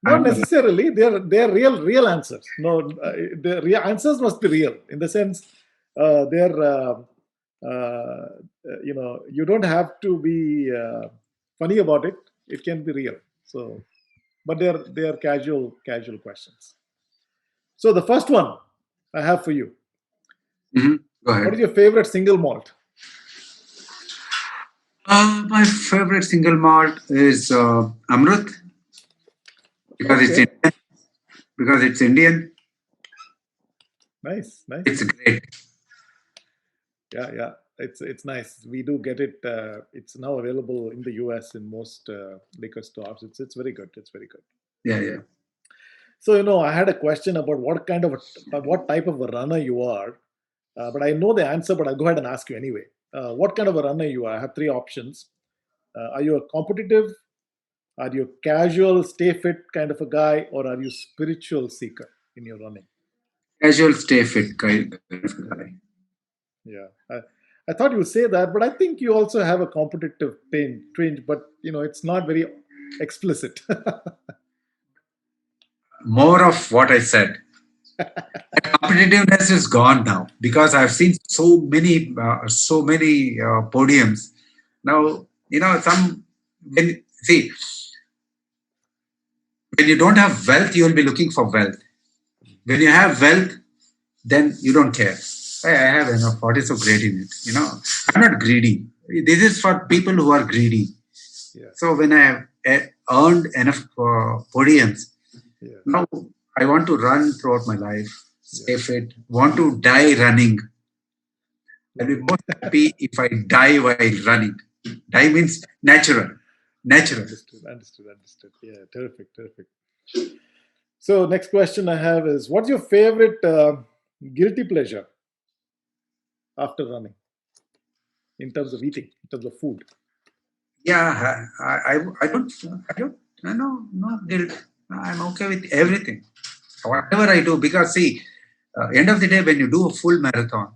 Not necessarily. They're real answers. No, the real answers must be real in the sense they're you don't have to be funny about it. It can be real. So, but they're casual questions. So the first one I have for you. Mm-hmm. Go ahead. What is your favorite single malt? My favorite single malt is Amrut because it's Indian. Nice. It's great. Yeah. It's nice. We do get it. It's now available in the US in most liquor stores. It's very good. It's very good. Yeah. So I had a question about what type of a runner you are, but I know the answer. But I'll go ahead and ask you anyway. What kind of a runner you are? I have 3 options. Are you a competitive? Are you a casual, stay fit kind of a guy, or are you spiritual seeker in your running? Casual, stay fit kind of guy. Yeah, I thought you would say that, but I think you also have a competitive twinge, but it's not very explicit. More of what I said. Competitiveness is gone now because I've seen so many podiums. Now when you don't have wealth, you will be looking for wealth. When you have wealth, then you don't care. I have enough. What is so great in it? I'm not greedy. This is for people who are greedy. Yeah. So when I have earned enough podiums, now I want to run throughout my life, stay fit, want to die running. I'll be more happy if I die while running. Die means natural. Understood. Yeah, terrific. So next question I have is, what's your favorite guilty pleasure after running in terms of eating, in terms of food? Yeah, I don't no guilt. I'm okay with everything. Whatever I do, because end of the day, when you do a full marathon,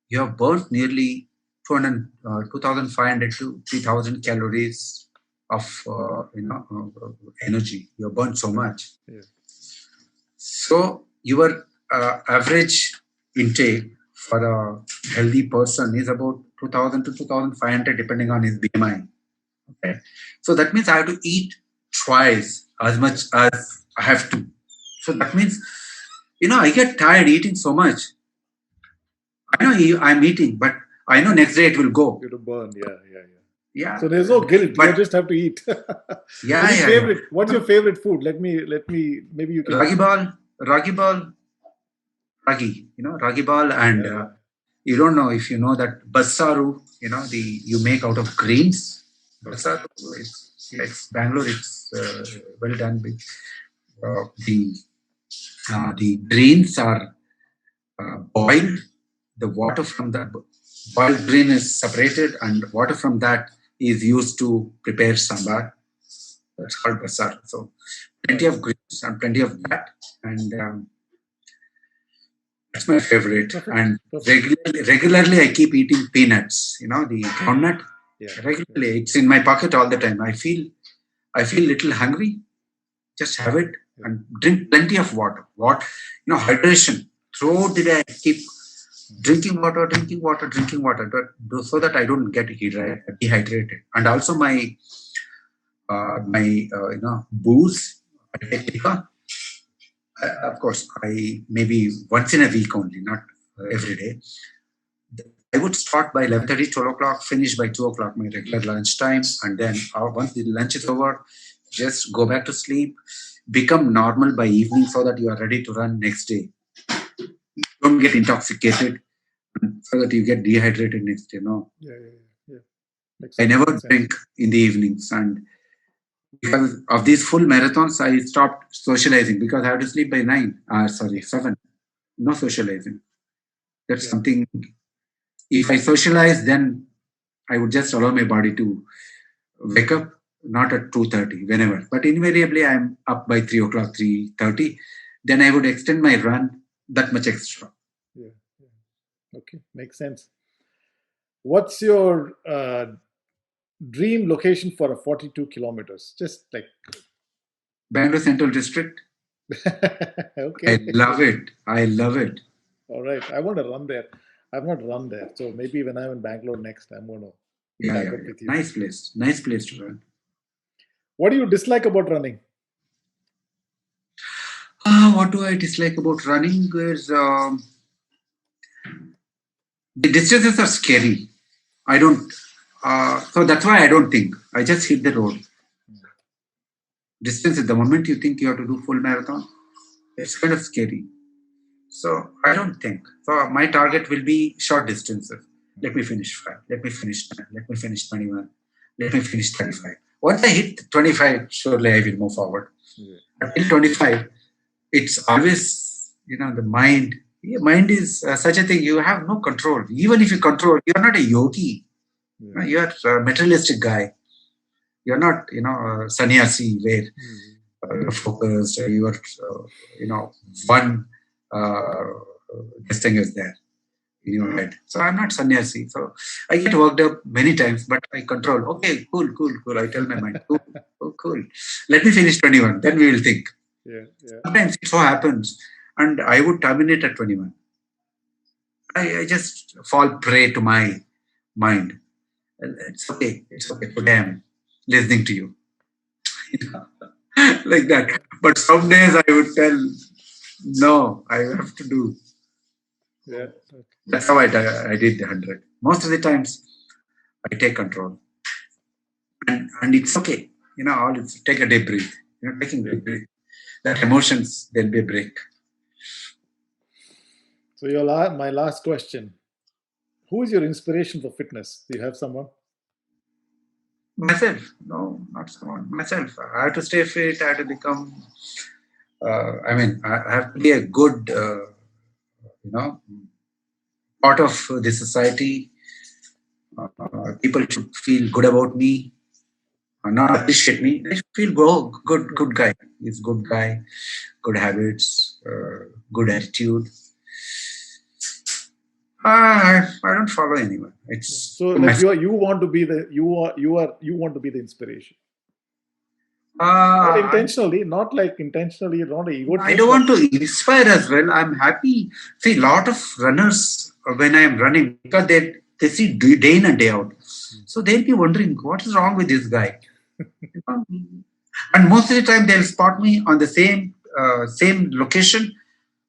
you have burnt nearly 2,500 to 3,000 calories of energy. You burn so much. Yeah. So your average intake for a healthy person is about 2,000 to 2,500 depending on his BMI. Okay, so that means I have to eat twice as much as I have to. So that means, I get tired eating so much. I know I'm eating, but I know next day it will go. You to burn, Yeah. So there's no guilt. But, you just have to eat. Yeah. What's your favorite food? Let me. Maybe you can. Ragi ball, ragi, ragi ball, and you don't know if you know that bassaru. You make out of greens. Bassaru, it's like Bangalore. It's well done. The greens are boiled. The water from the boiled green is separated, and water from that is used to prepare sambar. That's called basar. So plenty of greens and plenty of that, and that's my favorite. And regularly I keep eating peanuts. The groundnut. Yeah. Regularly, it's in my pocket all the time. I feel little hungry. Just have it and drink plenty of water. Hydration. Throughout the day, I keep drinking water, but so that I don't get dehydrated. And also my booze. I take liquor. Of course, I maybe once in a week only, not every day. I would start by 11:30, 12 o'clock, finish by 2 o'clock, my regular lunch time, and then once the lunch is over, just go back to sleep, become normal by evening so that you are ready to run next day. Don't get intoxicated so that you get dehydrated next day. No. Yeah. I never drink in the evenings, and because of these full marathons, I stopped socializing because I have to sleep by 7. No socializing. That's something. If I socialize, then I would just allow my body to wake up, not at 2:30, whenever. But invariably, I'm up by 3 o'clock, 3:30. Then I would extend my run that much extra. Yeah. Okay, makes sense. What's your dream location for a 42 kilometers? Just like Bangalore Central District. Okay. I love it. All right. I want to run there. I've not run there. So maybe when I'm in Bangalore next, I'm going to Yeah. With you. Nice place to run. What do you dislike about running? What do I dislike about running is the distances are scary. I don't. So that's why I don't think. I just hit the road. Distance at the moment you think you have to do full marathon, it's kind of scary. So I don't think. So my target will be short distances. Let me finish 5. Let me finish 10. Let me finish 21. Let me finish 25. Once I hit 25, surely I will move forward. Yeah. Until 25, it's always, the mind. Mind is such a thing. You have no control. Even if you control, you're not a yogi. Yeah. You're a materialistic guy. You're not, a sannyasi where you're focused. You are, one this thing is there in your head. So I'm not sannyasi. So I get worked up many times, but I control. Okay, cool. I tell my mind, cool. Let me finish 21. Then we will think. Yeah. Sometimes it so happens, and I would terminate at 21. I just fall prey to my mind. It's okay. Today I'm listening to you. Like that. But some days I would tell, no, I have to do. Yeah. That's how I did the 100. Most of the times, I take control. And it's okay. Take a deep breath. Taking a deep breath. That emotions, there'll be a break. So my last question. Who is your inspiration for fitness? Do you have someone? Myself. No, not someone. Myself. I have to stay fit. I have to become... I have to be a good... part of the society. People should feel good about me, not appreciate me. They should feel good guy. He's good guy, good habits, good attitude. I don't follow anyone. It's So like you want to be the you want to be the inspiration. Not intentionally, not intentionally, not ego. I don't want to inspire as well. I'm happy. See, a lot of runners when I am running, because they see day in and day out. So they'll be wondering, what is wrong with this guy? And most of the time they'll spot me on the same location,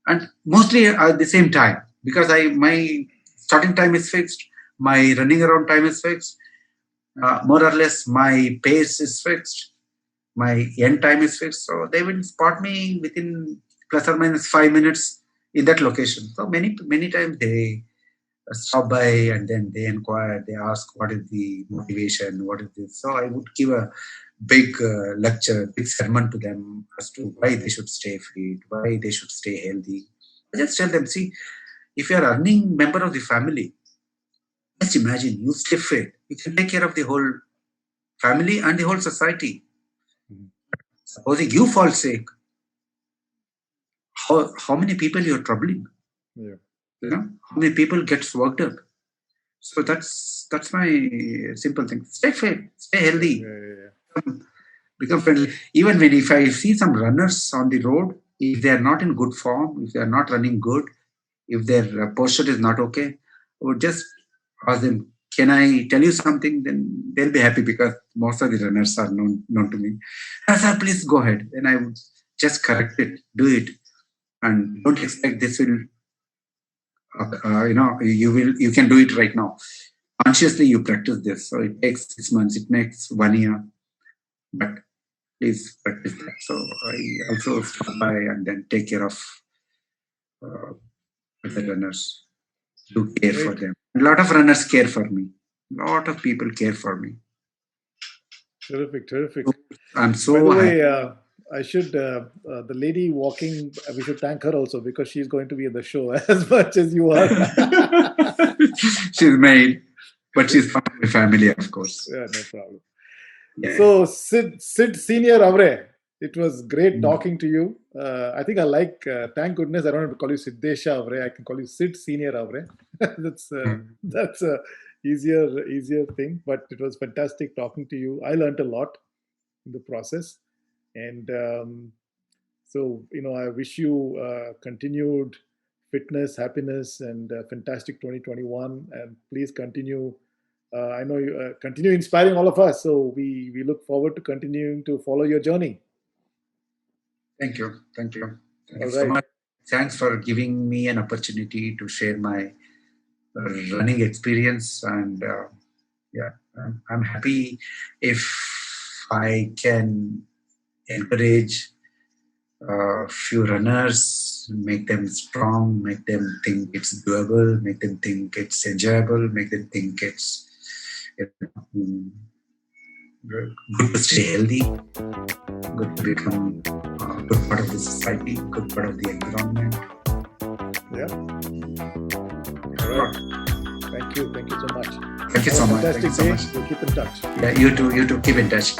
and mostly at the same time, because my starting time is fixed, my running around time is fixed, more or less my pace is fixed, my end time is fixed. So they will spot me within plus or minus 5 minutes in that location. So many times they stop by and then they inquire, they ask what is the motivation, what is this. So I would give a big lecture, big sermon to them as to why they should stay fit, why they should stay healthy. I just tell them, see, if you are earning member of the family, just imagine you stay fit, you can take care of the whole family and the whole society. Supposing you fall sick, how many people you're troubling? Yeah. You know, how many people gets worked up? So that's my simple thing. Stay fit, stay healthy, become friendly. Even if I see some runners on the road, if they are not in good form, if they are not running good, if their posture is not okay, I would just ask them, can I tell you something? Then they'll be happy, because most of the runners are known to me. Sir, please go ahead. Then I would just correct it, do it, and don't expect this will. You can do it right now. Consciously, you practice this. So it takes 6 months. It makes 1 year. But please practice that. So I also stop by and then take care of the runners. Do care for them. A lot of runners care for me. A lot of people care for me. Terrific. So I'm so By the happy. way, I should, the lady walking, we should thank her also, because she's going to be in the show as much as you are. She's married, but she's from my family, of course. Yeah, no problem. Yeah. So, Sid Senior Avre, it was great talking to you. I think I like, thank goodness I don't have to call you Siddesha Avre. I can call you Sid Senior Avre. That's a easier thing, but it was fantastic talking to you. I learned a lot in the process. And so, I wish you continued fitness, happiness, and fantastic 2021. And please continue. I know you continue inspiring all of us. So we look forward to continuing to follow your journey. Thank you. Thank you so much. Thanks for giving me an opportunity to share my running experience. And I'm happy if I can encourage a few runners, make them strong, make them think it's doable, make them think it's enjoyable, make them think it's good to stay healthy, good to become a good part of the society, good part of the environment. Yeah. All right. Thank you so much. Thank you so much. Fantastic day. We'll keep in touch. Yeah, you too. Keep in touch.